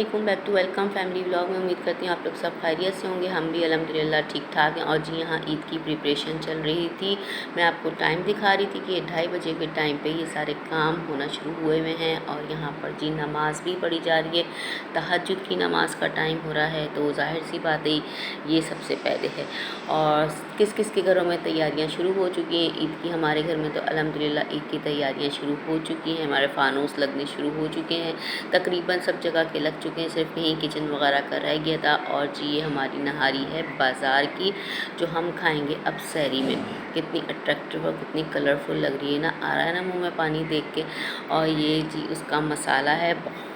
वालेकुम, back to welcome family vlog में। उम्मीद करती हूँ आप लोग सब खैरियत से होंगे। हम भी अल्हम्दुलिल्लाह ठीक ठाक हैं। और जी यहाँ ईद की प्रिपरेशन चल रही थी। मैं आपको टाइम दिखा रही थी कि 2:30 बजे के टाइम पे ये सारे काम होना शुरू हुए हुए हैं। और यहाँ पर जी नमाज़ भी पढ़ी जा रही है, तहज्जुद की नमाज का टाइम हो रहा है, तो ज़ाहिर सी बात है ये सबसे पहले है। और किस किस के घरों में तैयारियाँ शुरू हो चुकी हैं ईद की। हमारे घर में तो अल्हम्दुलिल्लाह ईद की तैयारियाँ शुरू हो चुकी हैं। हमारे फ़ानूस लगने शुरू हो चुके हैं, तकरीबन सब जगह के लग चुके हैं, सिर्फ यहीं किचन वगैरह का रह गया था। और जी ये हमारी नहारी है बाज़ार की, जो हम खाएंगे अब सहरी में। कितनी अट्रैक्टिव और कितनी कलरफुल लग रही है ना, आ रहा है ना मुंह में पानी देख के। और ये जी उसका मसाला है,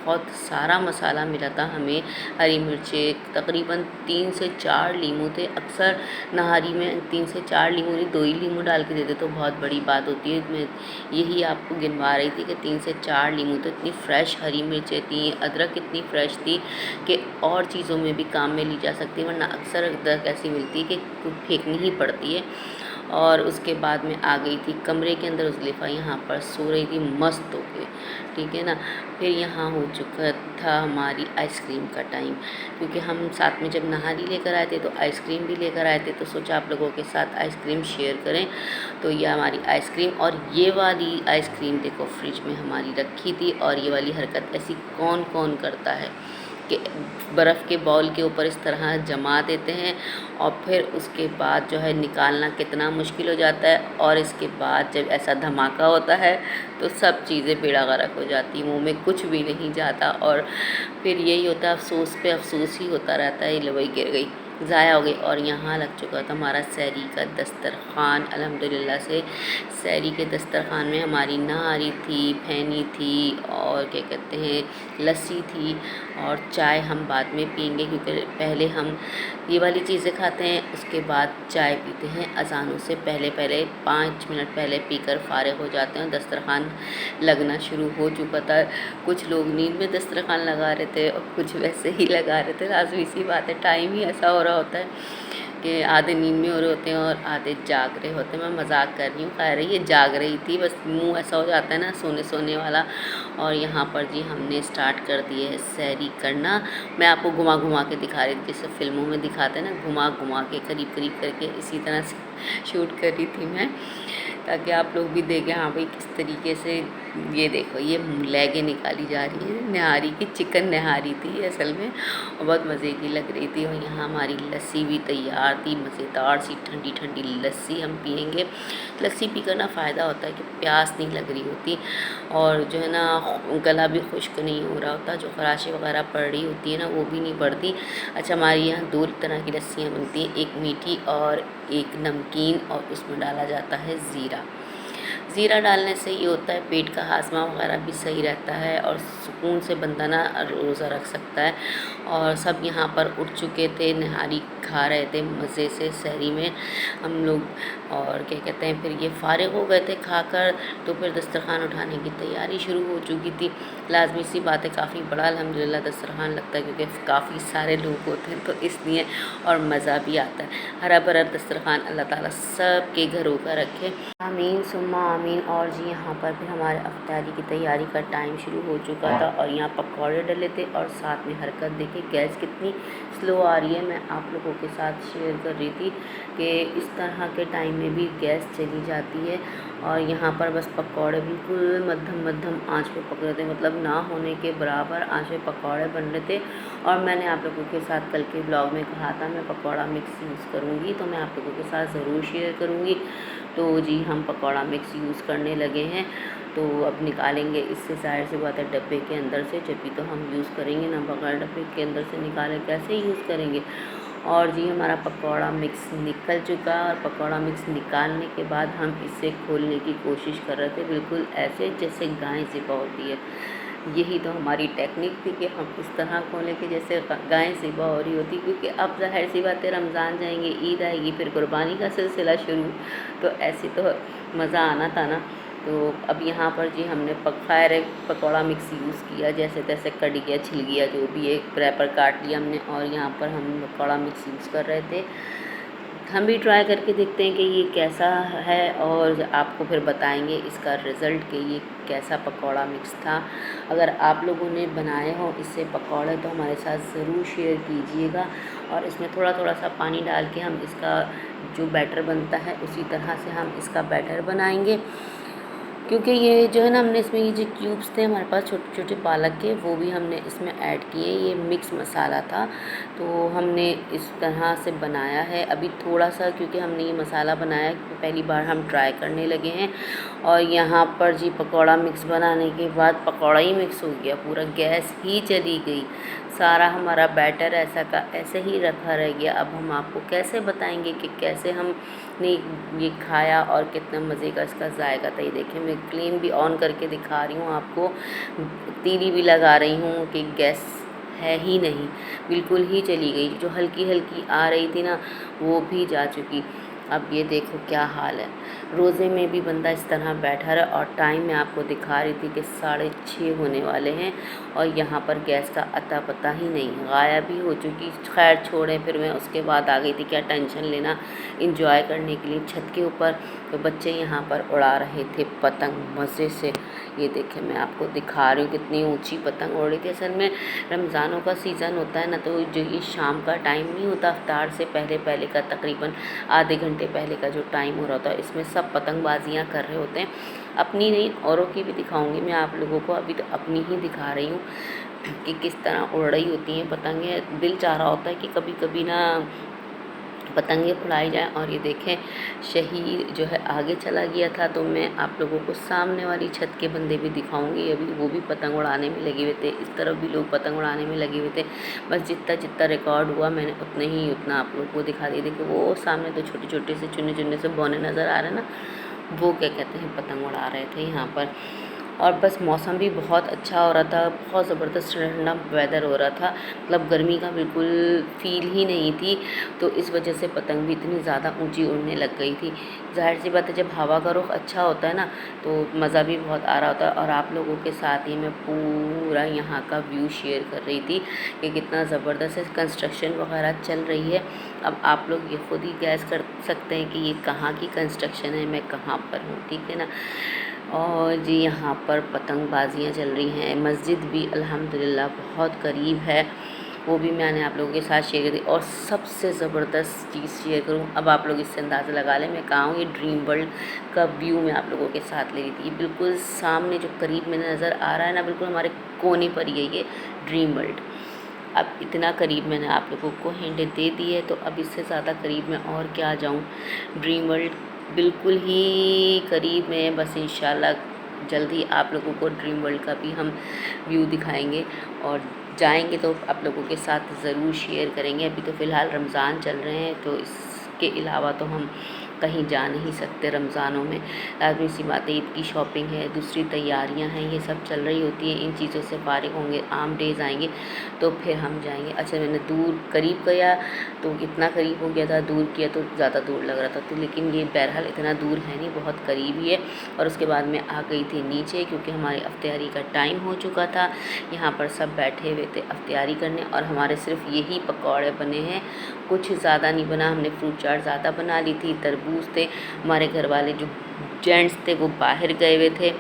बहुत सारा मसाला मिला था हमें। हरी मिर्चें तकरीबन 3 से 4 लीमू थे। अक्सर नहारी में 3 से 4 लीमू नहीं, 2 ही लीमू डाल के देते तो बहुत बड़ी बात होती है। मैं यही आपको गिनवा रही थी कि 3 से 4 लीमू, तो इतनी फ़्रेश हरी मिर्चें थी, अदरक इतनी फ़्रेश थी कि और चीज़ों में भी काम में ली जा सकती है, वरना अक्सर अदरक ऐसी मिलती है कि फेंकनी ही पड़ती है। और उसके बाद में आ गई थी कमरे के अंदर, ज़ुलेफ़ा यहाँ पर सो रही थी मस्त होके, ठीक है ना। फिर यहाँ हो चुका था हमारी आइसक्रीम का टाइम, क्योंकि हम साथ में जब नहारी लेकर आए थे तो आइसक्रीम भी लेकर आए थे, तो सोचा आप लोगों के साथ आइसक्रीम शेयर करें। तो ये हमारी आइसक्रीम, और ये वाली आइसक्रीम देखो फ्रिज में हमारी रखी थी। और ये वाली हरकत ऐसी कौन कौन करता है कि बर्फ़ के बॉल के ऊपर इस तरह जमा देते हैं, और फिर उसके बाद जो है निकालना कितना मुश्किल हो जाता है। और इसके बाद जब ऐसा धमाका होता है तो सब चीज़ें बेड़ा गर्क हो जाती हैं, मुँह में कुछ भी नहीं जाता। और फिर यही होता है, अफ़सोस पे अफ़सोस ही होता रहता है, ये लो वही गिर गई, ज़ाया हो गई। और यहाँ लग चुका था हमारा सहरी का दस्तरख़्वान। अल्हम्दुलिल्लाह से सहरी के दस्तरख़्वान में हमारी नहारी थी, फैनी थी, और क्या कहते हैं लस्सी थी। और चाय हम बाद में पियेंगे, क्योंकि पहले हम ये वाली चीज़ें खाते हैं, उसके बाद चाय पीते हैं। अज़ानों से पहले पहले 5 मिनट पहले पीकर फ़ारिग हो जाते हैं। दस्तरख़्वान लगना शुरू हो चुका था। कुछ लोग नींद में दस्तरख़्वान लगा रहे थे और कुछ वैसे ही लगा रहे थे। लाज़मी सी बात है, टाइम ही ऐसा हो रहा होता है कि आधे नींद में हो रहे होते हैं और आधे जाग रहे होते हैं। मैं मजाक कर रही हूँ, खैर ये जाग रही थी, बस मुंह ऐसा हो जाता है ना सोने सोने वाला। और यहाँ पर जी हमने स्टार्ट कर दिए है सहरी करना। मैं आपको घुमा घुमा के दिखा रही थी, जैसे फिल्मों में दिखाते हैं ना, घुमा घुमा के करीब करीब करके, इसी तरह से शूट कर रही थी मैं, ताकि आप लोग भी देखें हाँ भाई किस तरीके से। ये देखो ये लेगे निकाली जा रही है नहारी की, चिकन नहारी थी असल में, और बहुत मज़े की लग रही थी। और यहाँ हमारी लस्सी भी तैयार थी, मज़ेदार सी ठंडी ठंडी लस्सी हम पियेंगे। लस्सी पीकर ना फ़ायदा होता है कि प्यास नहीं लग रही होती, और जो है ना गला भी खुश्क नहीं हो रहा होता, जो खराशें वगैरह पड़ रही होती है ना वो भी नहीं पड़ती। अच्छा, हमारे यहाँ 2 तरह की लस्सियाँ बनती हैं, एक मीठी और एक नमकीन, और उसमें डाला जाता है ज़ीरा। ज़ीरा डालने से ये होता है पेट का हाजमा वगैरह भी सही रहता है, और सुकून से बंदा ना रोज़ा रख सकता है। और सब यहाँ पर उठ चुके थे, नहारी खा रहे थे मज़े से सहरी में हम लोग। और क्या कहते हैं फिर ये फ़ारिग हो गए थे खाकर, तो फिर दस्तरख़्वान उठाने की तैयारी शुरू हो चुकी थी। लाज़मी सी बात है, काफ़ी बड़ा अल्हम्दुलिल्लाह दस्तरख़्वान लगता है, क्योंकि काफ़ी सारे लोग होते हैं तो इसलिए, और मज़ा भी आता है। हरा भरा दस्तरख़्वान अल्लाह ताला सब के घरों का रखे, आमीन सुम्मा आमीन। और जी यहाँ पर फिर हमारे अफ्तारी की तैयारी का टाइम शुरू हो चुका था, और यहाँ पकौड़े डले थे, और साथ में हरकत देखिए गैस कितनी स्लो आ रही है। मैं आप लोगों के साथ शेयर कर रही थी कि इस तरह के टाइम में भी गैस चली जाती है। और यहाँ पर बस पकौड़े बिल्कुल मध्यम मध्यम आंच पे पक रहे थे, मतलब ना होने के बराबर आंच पे पकौड़े बन रहे थे। और मैंने आप लोगों के साथ कल के ब्लॉग में कहा था मैं पकौड़ा मिक्स यूज़ करूँगी, तो मैं आप लोगों के साथ ज़रूर शेयर करूँगी। तो जी हम पकौड़ा मिक्स यूज़ करने लगे हैं, तो अब निकालेंगे इससे, ज़ाहिर सी बात है डब्बे के अंदर से, जब भी तो हम यूज़ करेंगे ना, बगैर डब्बे के अंदर से निकाले कैसे यूज़ करेंगे। और जी हमारा पकौड़ा मिक्स निकल चुका, और पकौड़ा मिक्स निकालने के बाद हम इसे खोलने की कोशिश कर रहे थे, बिल्कुल ऐसे जैसे गाय ज़िबा होती है। यही तो हमारी टेक्निक थी कि हम इस तरह खोलें कि जैसे गाय ज़िबा हो रही होती, क्योंकि अब ज़ाहिर सी बात है रमज़ान जाएंगे, ईद आएगी, फिर कुर्बानी का सिलसिला शुरू, तो ऐसे तो मज़ा आना था ना। तो अब यहाँ पर जी हमने खैर एक पकौड़ा मिक्स यूज़ किया, जैसे तैसे कट गया छिल गया जो भी, एक रैपर काट लिया हमने, और यहाँ पर हम पकौड़ा मिक्स यूज़ कर रहे थे। हम भी ट्राई करके देखते हैं कि ये कैसा है और आपको फिर बताएंगे इसका रिज़ल्ट कि ये कैसा पकौड़ा मिक्स था। अगर आप लोगों ने बनाए हो इससे पकौड़े तो हमारे साथ ज़रूर शेयर कीजिएगा। और इसमें थोड़ा थोड़ा सा पानी डाल के हम इसका जो बैटर बनता है उसी तरह से हम इसका बैटर बनाएंगे। क्योंकि ये जो है ना, हमने इसमें ये जो क्यूब्स थे हमारे पास छोटे छोटे पालक के, वो भी हमने इसमें ऐड किए। ये मिक्स मसाला था तो हमने इस तरह से बनाया है। अभी थोड़ा सा क्योंकि हमने ये मसाला बनाया पहली बार हम ट्राई करने लगे हैं। और यहाँ पर जी पकौड़ा मिक्स बनाने के बाद पकौड़ा ही मिक्स हो गया, पूरा गैस ही चली गई। सारा हमारा बैटर ऐसा का ऐसे ही रखा रह गया। अब हम आपको कैसे बताएंगे कि कैसे हमने ये खाया और कितना मज़े का इसका जायका था। ये देखिए मैं फ्लेम भी ऑन करके दिखा रही हूँ आपको, तीली भी लगा रही हूँ कि गैस है ही नहीं, बिल्कुल ही चली गई। जो हल्की हल्की आ रही थी ना वो भी जा चुकी। अब ये देखो क्या हाल है। रोज़े में भी बंदा इस तरह बैठा रहा। और टाइम मैं आपको दिखा रही थी कि 6:30 होने वाले हैं और यहाँ पर गैस का अता पता ही नहीं, गायब ही हो चुकी। खैर छोड़ें, फिर मैं उसके बाद आ गई थी, क्या टेंशन लेना, इंजॉय करने के लिए छत के ऊपर। तो बच्चे यहाँ पर उड़ा रहे थे पतंग मज़े से। ये देखें मैं आपको दिखा रही हूँ कितनी ऊंची पतंग उड़ रही थी। असल में रमज़ानों का सीज़न होता है ना, तो जो ये शाम का टाइम नहीं होता, इफ्तार से पहले पहले का तकरीबन आधे घंटे पहले का जो टाइम हो रहा होता है, इसमें सब पतंगबाजियाँ कर रहे होते हैं। अपनी नहीं, औरों की भी दिखाऊंगी मैं आप लोगों को। अभी तो अपनी ही दिखा रही हूँ कि किस तरह उड़ रही होती हैं पतंगें। दिल चाह रहा होता है कि कभी कभी ना पतंगे उड़ाई जाए। और ये देखें शहीद जो है आगे चला गया था, तो मैं आप लोगों को सामने वाली छत के बंदे भी दिखाऊंगी। अभी वो भी पतंग उड़ाने में लगे हुए थे, इस तरफ भी लोग पतंग उड़ाने में लगे हुए थे। बस जितना जितना रिकॉर्ड हुआ मैंने उतना आप लोगों को दिखा दिया। देखिए वो सामने तो छोटे छोटे से चुने चुने से बौने नज़र आ रहे हैं ना, वो क्या कहते हैं पतंग उड़ा रहे थे यहाँ पर। और बस मौसम भी बहुत अच्छा हो रहा था, बहुत ज़बरदस्त ठंडा वेदर हो रहा था, मतलब गर्मी का बिल्कुल फ़ील ही नहीं थी। तो इस वजह से पतंग भी इतनी ज़्यादा ऊंची उड़ने लग गई थी। ज़ाहिर सी बात है जब हवा का रुख अच्छा होता है ना तो मज़ा भी बहुत आ रहा होता है। और आप लोगों के साथ ही मैं पूरा यहाँ का व्यू शेयर कर रही थी कि कितना ज़बरदस्त है। कंस्ट्रक्शन वगैरह चल रही है। अब आप लोग ये खुद ही गैस कर सकते हैं कि ये कहाँ की कंस्ट्रक्शन है, मैं कहाँ पर हूँ, ठीक है ना। और जी यहाँ पर पतंगबाजियाँ चल रही हैं। मस्जिद भी अल्हम्दुलिल्लाह बहुत करीब है, वो भी मैंने आप लोगों के साथ शेयर की। और सबसे ज़बरदस्त चीज़ शेयर करूँ, अब आप लोग इससे अंदाज़ा लगा लें मैं कहाँ हूँ। ये ड्रीम वर्ल्ड का व्यू मैं आप लोगों के साथ ले रही थी। ये बिल्कुल सामने जो करीब में नज़र आ रहा है ना, बिल्कुल हमारे कोने पर ही है ये ड्रीम वर्ल्ड। अब इतना करीब मैंने आप लोगों को हिंट दे दी है, तो अब इससे ज़्यादा करीब मैं और क्या जाऊँ। ड्रीम वर्ल्ड बिल्कुल ही करीब में, बस इंशाल्लाह जल्द ही आप लोगों को ड्रीम वर्ल्ड का भी हम व्यू दिखाएंगे। और जाएंगे तो आप लोगों के साथ ज़रूर शेयर करेंगे। अभी तो फ़िलहाल रमज़ान चल रहे हैं, तो इसके अलावा तो हम कहीं जा नहीं सकते रमज़ानों में। लाज़मी सी बात है, ईद की शॉपिंग है, दूसरी तैयारियां हैं, ये सब चल रही होती हैं। इन चीज़ों से फारिग होंगे, आम डेज़ आएंगे तो फिर हम जाएंगे। अच्छा मैंने दूर करीब किया तो इतना करीब हो गया था, दूर किया तो ज़्यादा दूर लग रहा था, तो लेकिन ये बहरहाल इतना दूर है नहीं, बहुत करीब ही है। और उसके बाद मैं आ गई थी नीचे क्योंकि हमारी अफ्तारी का टाइम हो चुका था। यहाँ पर सब बैठे हुए थे अफ्तारी करने और हमारे सिर्फ यही पकौड़े बने हैं, कुछ ज़्यादा नहीं बना। हमने फ्रूट चाट ज़्यादा बना ली थी, तरबूज थे। हमारे घर वाले जो जेंट्स थे वो बाहर गए हुए थे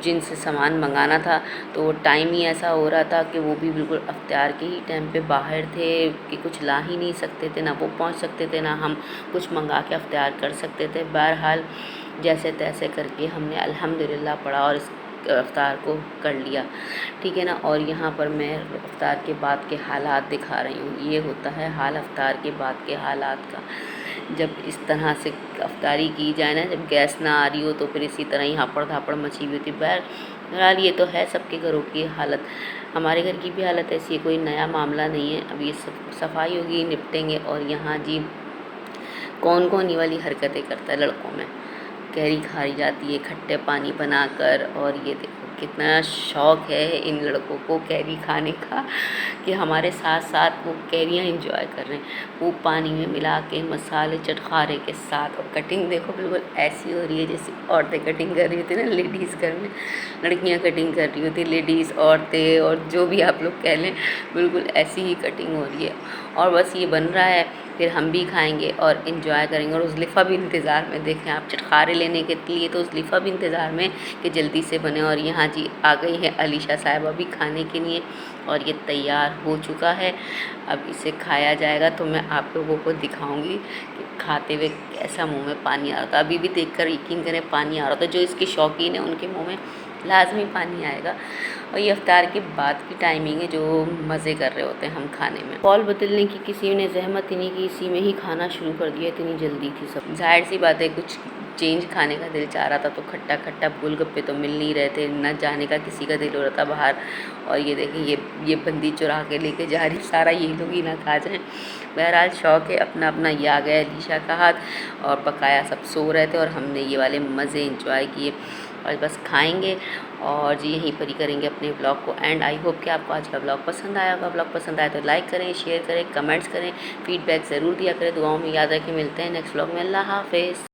जिनसे सामान मंगाना था, तो वो टाइम ही ऐसा हो रहा था कि वो भी बिल्कुल अफ्तार के ही टाइम पे बाहर थे कि कुछ ला ही नहीं सकते थे, ना वो पहुंच सकते थे ना हम कुछ मंगा के अफ्तार कर सकते थे। बहरहाल जैसे तैसे करके हमने अल्हम्दुलिल्लाह पढ़ा और इस अफ्तार को कर लिया, ठीक है ना। और यहाँ पर मैं अफ्तार के बाद के हालात दिखा रही हूँ। ये होता है हाल अफ्तार के बाद के हालात का, जब इस तरह से अफ्तारी की जाए ना, जब गैस ना आ रही हो तो फिर इसी तरह ही हापड़ धापड़ मची हुई होती। बहरहाल ये तो है सबके घरों की हालत, हमारे घर की भी हालत ऐसी है, कोई नया मामला नहीं है। अब ये सब सफाई होगी, निपटेंगे। और यहाँ जी कौन कौन ये वाली हरकतें करता है लड़कों में, कैरी खाई जाती है खट्टे पानी बनाकर। और ये देखो कितना शौक़ है इन लड़कों को कैरी खाने का कि हमारे साथ साथ वो कैरियाँ एंजॉय कर रहे हैं, वो पानी में मिला के मसाले चटखारे के साथ। और कटिंग देखो बिल्कुल ऐसी हो रही है जैसे औरतें कटिंग कर रही होती ना, लेडीज़ घर में लड़कियां कटिंग कर रही होती, लेडीज़ औरतें और जो भी आप लोग कह लें, बिल्कुल ऐसी ही कटिंग हो रही है। और बस ये बन रहा है, फिर हम भी खाएंगे और इन्जॉय करेंगे। और उज़लिफ़ा भी इंतज़ार में, देखें आप, चटखारे लेने के लिए तो उज़लिफ़ा भी इंतज़ार में कि जल्दी से बने। और यहाँ जी आ गई है अलीशा साहिबा भी खाने के लिए और ये तैयार हो चुका है। अब इसे खाया जाएगा तो मैं आप लोगों को दिखाऊंगी कि खाते हुए कैसा मुंह में पानी आ रहा था। अभी भी देखकर यकीन करें पानी आ रहा था। जो इसके शौकीन है उनके मुंह में लाजमी पानी आएगा। और ये अफ्तार के बाद की टाइमिंग है जो मज़े कर रहे होते हैं हम खाने में। पॉल बदलने की किसी ने जहमत ही नहीं की, इसी में ही खाना शुरू कर दिया, इतनी जल्दी थी सब। जाहिर सी बात है कुछ चेंज खाने का दिल चाह रहा था तो खट्टा खट्टा गोलगप्पे तो मिल नहीं रहे थे, न जाने का किसी का दिल हो रहा था बाहर। और ये देखें ये बंदी चुरा के लेके जा रही, सारा ये लोग ही ना खा जाएं। बहरहाल शौक है अपना अपना। ये आ गया अलीशा का हाथ और पकाया, सब सो रहे थे और हमने ये वाले मज़े इंजॉय किए और बस खाएंगे और जी यहीं पर ही करेंगे अपने ब्लॉग को एंड। आई होप कि आपको आज का ब्लॉग पसंद आया होगा। ब्लॉग पसंद आया तो लाइक करें, शेयर करें, कमेंट्स करें, फीडबैक ज़रूर दिया करें, दुआओं में याद रखें। मिलते हैं नेक्स्ट ब्लॉग में। अल्लाह हाफ़िज़।